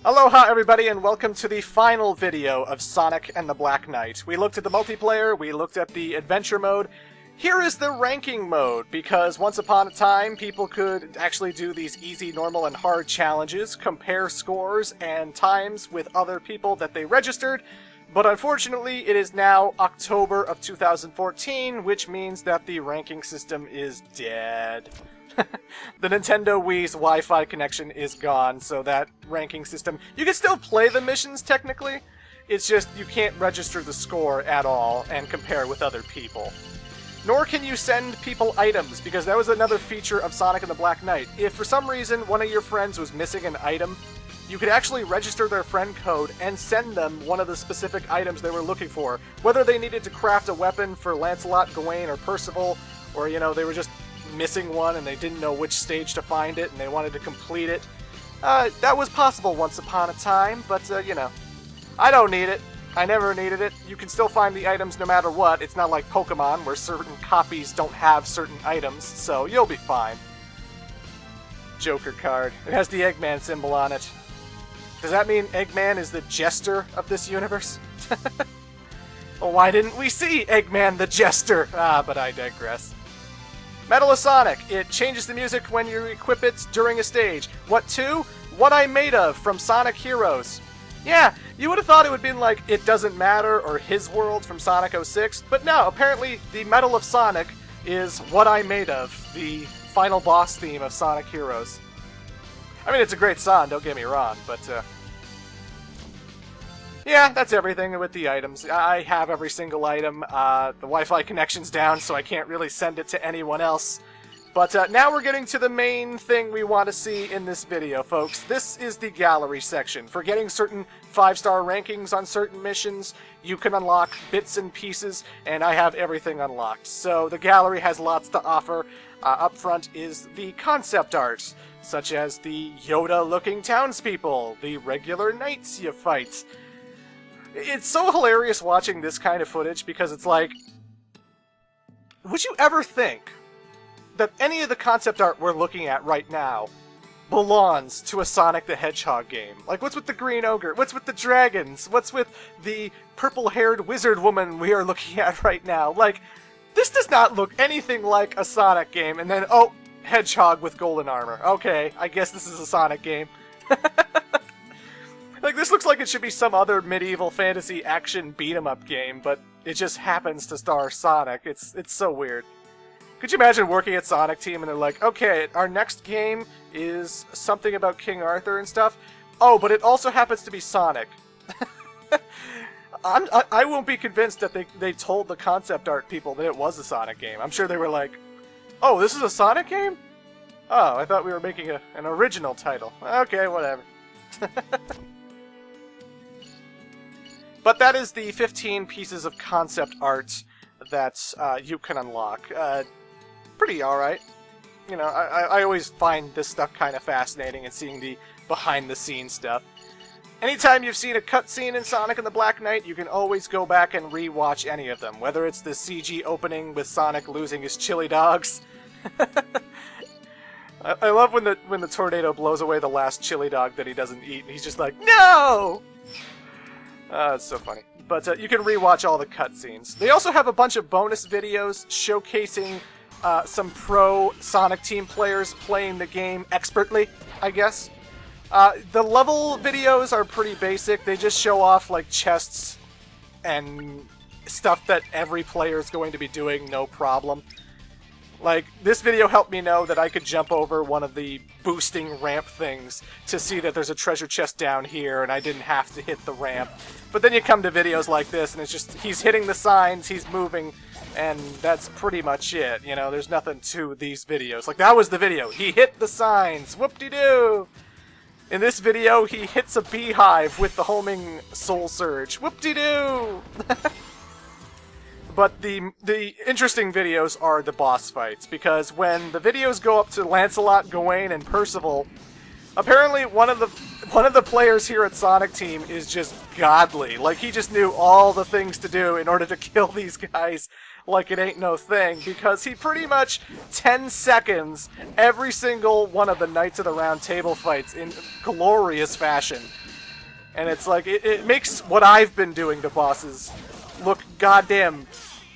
Aloha everybody and welcome to the final video of Sonic and the Black Knight. We looked at the multiplayer, we looked at the adventure mode. Here is the ranking mode, because once upon a time people could actually do these easy, normal, and hard challenges, compare scores and times with other people that they registered, but unfortunately it is now October of 2014, which means that the ranking system is dead. The Nintendo Wii's Wi-Fi connection is gone, so that ranking system... You can still play the missions, technically. It's just you can't register the score at all and compare with other people. Nor can you send people items, because that was another feature of Sonic and the Black Knight. If for some reason one of your friends was missing an item, you could actually register their friend code and send them one of the specific items they were looking for. Whether they needed to craft a weapon for Lancelot, Gawain, or Percival, or, you know, they were just missing one and they didn't know which stage to find it and they wanted to complete it. That was possible once upon a time, but, you know, I don't need it. I never needed it. You can still find the items no matter what. It's not like Pokemon, where certain copies don't have certain items, so you'll be fine. Joker card. It has the Eggman symbol on it. Does that mean Eggman is the jester of this universe? Well, why didn't we see Eggman the jester? But I digress. Medal of Sonic. It changes the music when you equip it during a stage. What to? What I Made Of from Sonic Heroes. Yeah, you would have thought it would have been like It Doesn't Matter or His World from Sonic 06, but no, apparently the Medal of Sonic is What I Made Of, the final boss theme of Sonic Heroes. I mean, it's a great song, don't get me wrong, but yeah, that's everything with the items. I have every single item. The Wi-Fi connection's down, so I can't really send it to anyone else. But now we're getting to the main thing we want to see in this video, folks. This is the gallery section. For getting certain 5-star rankings on certain missions, you can unlock bits and pieces, and I have everything unlocked. So the gallery has lots to offer. Up front is the concept art, such as the Yoda-looking townspeople, the regular knights you fight. It's so hilarious watching this kind of footage because it's like, would you ever think that any of the concept art we're looking at right now belongs to a Sonic the Hedgehog game? Like, what's with the green ogre? What's with the dragons? What's with the purple-haired wizard woman we are looking at right now? Like, this does not look anything like a Sonic game, and then, oh, hedgehog with golden armor. Okay, I guess this is a Sonic game. Like, this looks like it should be some other medieval fantasy action beat-em-up game, but it just happens to star Sonic. It's so weird. Could you imagine working at Sonic Team and they're like, okay, our next game is something about King Arthur and stuff. Oh, but it also happens to be Sonic. I won't be convinced that they told the concept art people that it was a Sonic game. I'm sure they were like, oh, this is a Sonic game? Oh, I thought we were making an original title. Okay, whatever. But that is the 15 pieces of concept art that you can unlock. Pretty alright. You know, I always find this stuff kind of fascinating and seeing the behind-the-scenes stuff. Anytime you've seen a cutscene in Sonic and the Black Knight, you can always go back and re-watch any of them. Whether it's the CG opening with Sonic losing his chili dogs. I love when the tornado blows away the last chili dog that he doesn't eat, and he's just like, no! It's so funny. But you can rewatch all the cutscenes. They also have a bunch of bonus videos showcasing some pro Sonic Team players playing the game expertly, I guess. The level videos are pretty basic. They just show off, like, chests and stuff that every player is going to be doing, no problem. Like, this video helped me know that I could jump over one of the boosting ramp things to see that there's a treasure chest down here, and I didn't have to hit the ramp. But then you come to videos like this, and it's just, he's hitting the signs, he's moving, and that's pretty much it. You know, there's nothing to these videos. Like, that was the video. He hit the signs. Whoop-de-doo! In this video, he hits a beehive with the homing soul surge. Whoop-de-doo! But the interesting videos are the boss fights, because when the videos go up to Lancelot, Gawain, and Percival, apparently one of the players here at Sonic Team is just godly. Like, he just knew all the things to do in order to kill these guys like it ain't no thing, because he pretty much 10 seconds every single one of the Knights of the Round Table fights in glorious fashion. And it's like, it makes what I've been doing to bosses look goddamn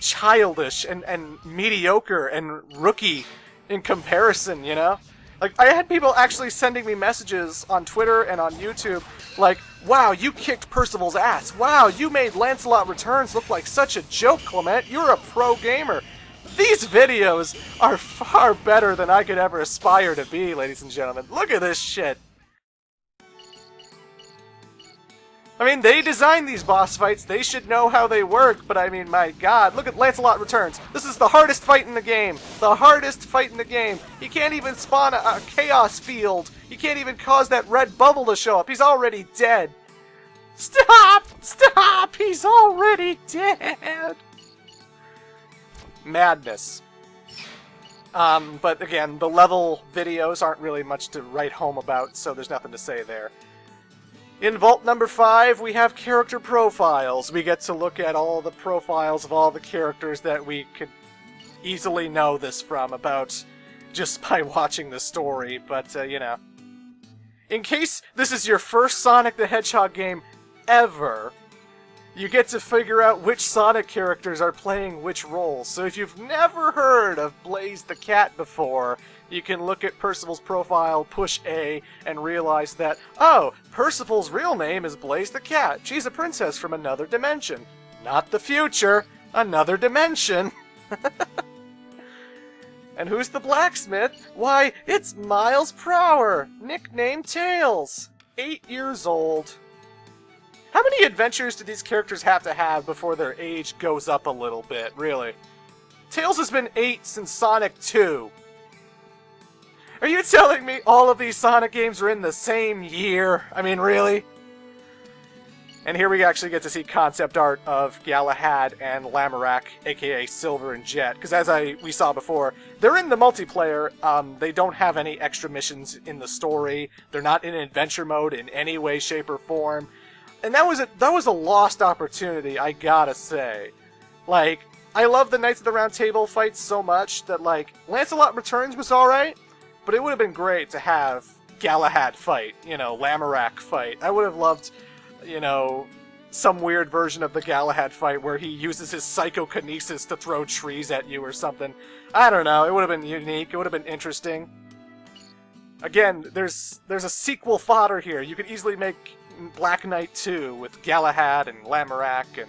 childish and mediocre and rookie in comparison, you know? Like, I had people actually sending me messages on Twitter and on YouTube, like, wow, you kicked Percival's ass. Wow, you made Lancelot Returns look like such a joke, Clement. You're a pro gamer. These videos are far better than I could ever aspire to be, ladies and gentlemen. Look at this shit. I mean, they designed these boss fights, they should know how they work, but I mean, my god, look at Lancelot Returns. This is the hardest fight in the game. The hardest fight in the game. He can't even spawn a chaos field. He can't even cause that red bubble to show up. He's already dead. Stop! Stop! He's already dead! Madness. But again, the level videos aren't really much to write home about, so there's nothing to say there. In Vault number 5, we have character profiles. We get to look at all the profiles of all the characters that we could easily know this from about just by watching the story, but, you know. In case this is your first Sonic the Hedgehog game ever, you get to figure out which Sonic characters are playing which roles. So if you've never heard of Blaze the Cat before, you can look at Percival's profile, push A, and realize that, oh, Percival's real name is Blaze the Cat. She's a princess from another dimension. Not the future, another dimension. And who's the blacksmith? Why, it's Miles Prower, nicknamed Tails. 8 years old. How many adventures do these characters have to have before their age goes up a little bit, really? Tails has been 8 since Sonic 2. Are you telling me all of these Sonic games are in the same year? I mean, really? And here we actually get to see concept art of Galahad and Lamorak, aka Silver and Jet. Because as we saw before, they're in the multiplayer. They don't have any extra missions in the story. They're not in adventure mode in any way, shape, or form. And that was a lost opportunity, I gotta say. Like, I love the Knights of the Round Table fights so much that, like, Lancelot Returns was alright, but it would have been great to have Galahad fight, you know, Lamorak fight. I would have loved, you know, some weird version of the Galahad fight where he uses his psychokinesis to throw trees at you or something. I don't know, it would have been unique, it would have been interesting. Again, there's a sequel fodder here. You could easily make Black Knight 2 with Galahad and Lamorak and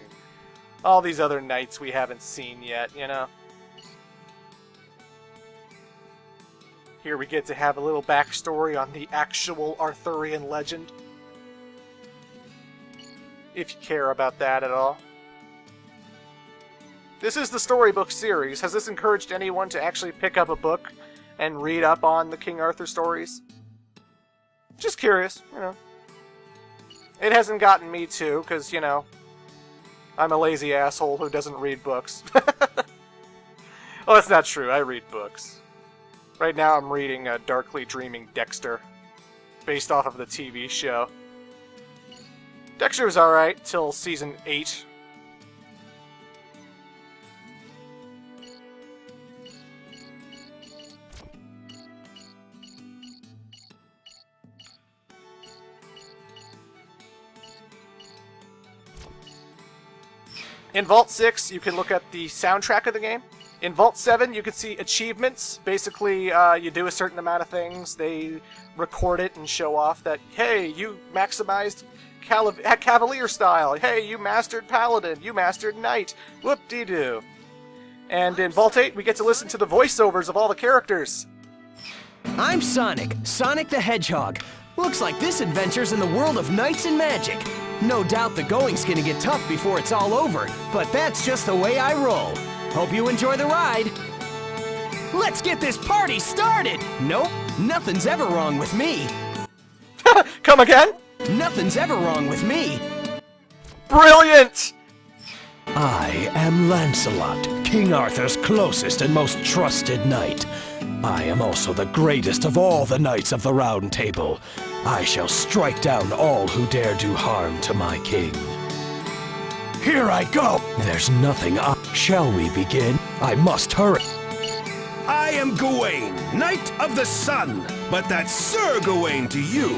all these other knights we haven't seen yet, you know? Here we get to have a little backstory on the actual Arthurian legend. If you care about that at all. This is the storybook series. Has this encouraged anyone to actually pick up a book and read up on the King Arthur stories? Just curious, you know. It hasn't gotten me to, because, you know, I'm a lazy asshole who doesn't read books. Well, that's not true. I read books. Right now I'm reading Darkly Dreaming Dexter, based off of the TV show. Dexter was alright till season 8. In Vault 6, you can look at the soundtrack of the game. In Vault 7, you can see achievements. Basically, you do a certain amount of things, they record it and show off that, hey, you maximized Cavalier style, hey, you mastered Paladin, you mastered Knight, whoop-de-doo. And in Vault 8, we get to listen to the voiceovers of all the characters. I'm Sonic, Sonic the Hedgehog. Looks like this adventure's in the world of knights and magic. No doubt the going's gonna get tough before it's all over, but that's just the way I roll. Hope you enjoy the ride. Let's get this party started! Nope, nothing's ever wrong with me. Come again? Nothing's ever wrong with me. Brilliant! I am Lancelot, King Arthur's closest and most trusted knight. I am also the greatest of all the knights of the Round Table. I shall strike down all who dare do harm to my king. Here I go! There's nothing Shall we begin? I must hurry. I am Gawain, Knight of the Sun, but that's Sir Gawain to you.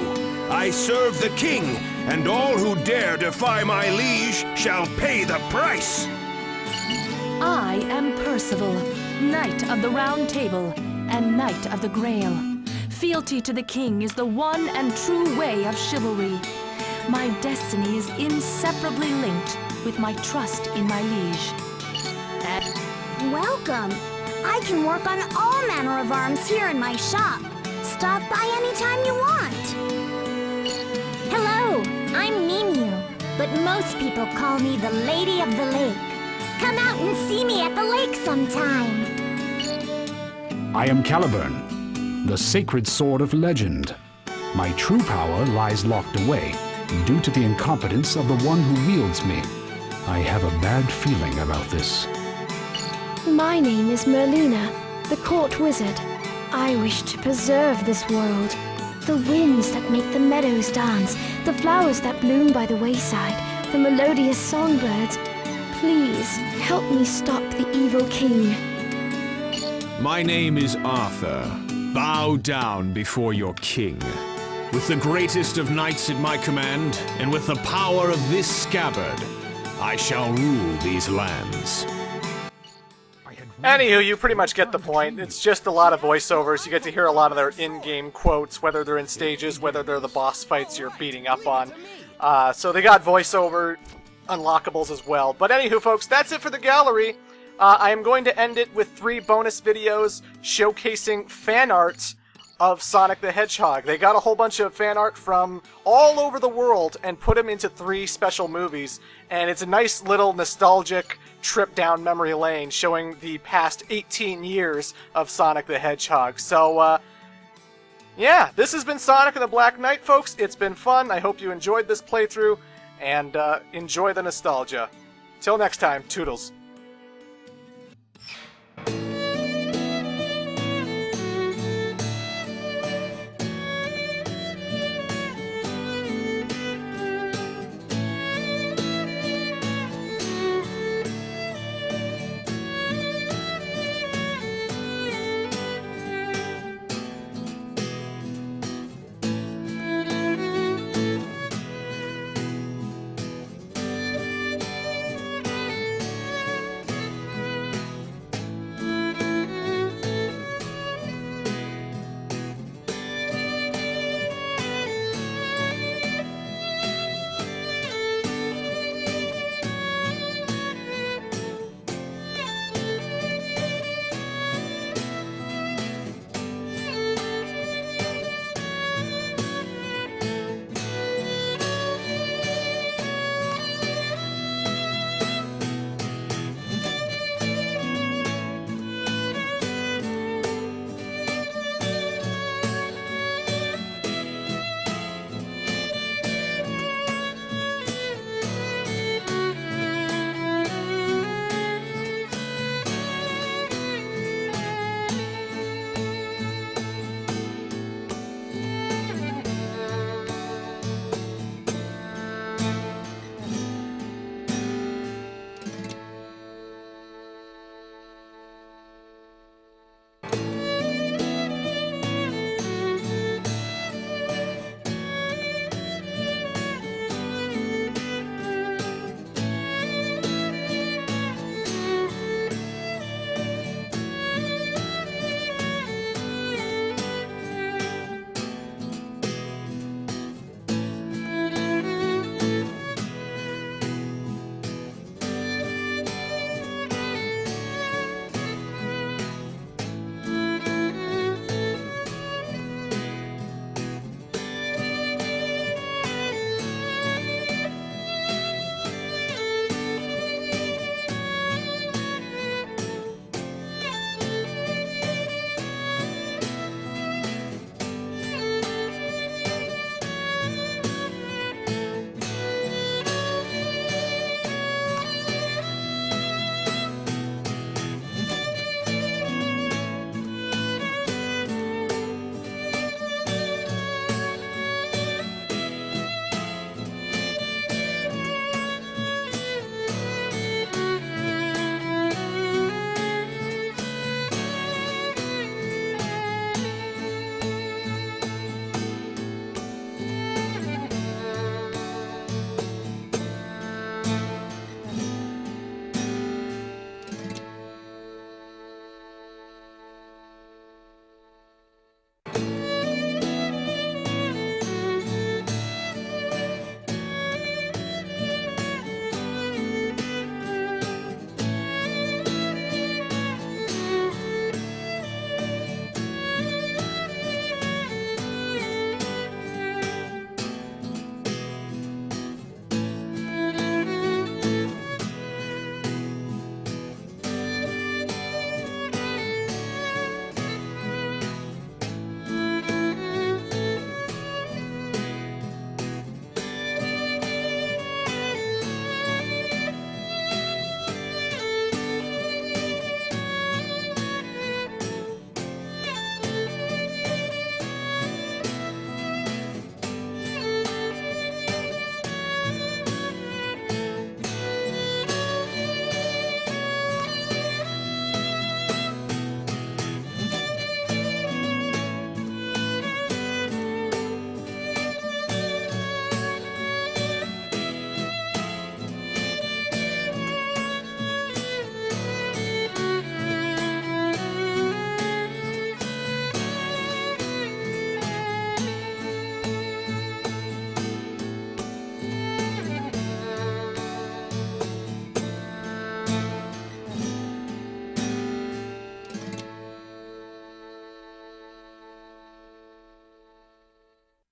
I serve the king, and all who dare defy my liege shall pay the price. I am Percival, Knight of the Round Table and Knight of the Grail. Fealty to the king is the one and true way of chivalry. My destiny is inseparably linked with my trust in my liege. Welcome. I can work on all manner of arms here in my shop. Stop by anytime you want. Hello, I'm Mimiu, but most people call me the Lady of the Lake. Come out and see me at the lake sometime. I am Caliburn, the sacred sword of legend. My true power lies locked away, due to the incompetence of the one who wields me. I have a bad feeling about this. My name is Merlina, the court wizard. I wish to preserve this world. The winds that make the meadows dance, the flowers that bloom by the wayside, the melodious songbirds. Please, help me stop the evil king. My name is Arthur. Bow down before your king. With the greatest of knights at my command, and with the power of this scabbard, I shall rule these lands. Anywho, you pretty much get the point. It's just a lot of voiceovers. You get to hear a lot of their in-game quotes, whether they're in stages, whether they're the boss fights you're beating up on. So they got voiceover unlockables as well. But anywho, folks, that's it for the gallery. I am going to end it with 3 bonus videos showcasing fan art of Sonic the Hedgehog. They got a whole bunch of fan art from all over the world and put them into 3 special movies. And it's a nice little nostalgic trip down memory lane showing the past 18 years of Sonic the Hedgehog. So, yeah, this has been Sonic and the Black Knight, folks. It's been fun. I hope you enjoyed this playthrough and enjoy the nostalgia. Till next time, toodles.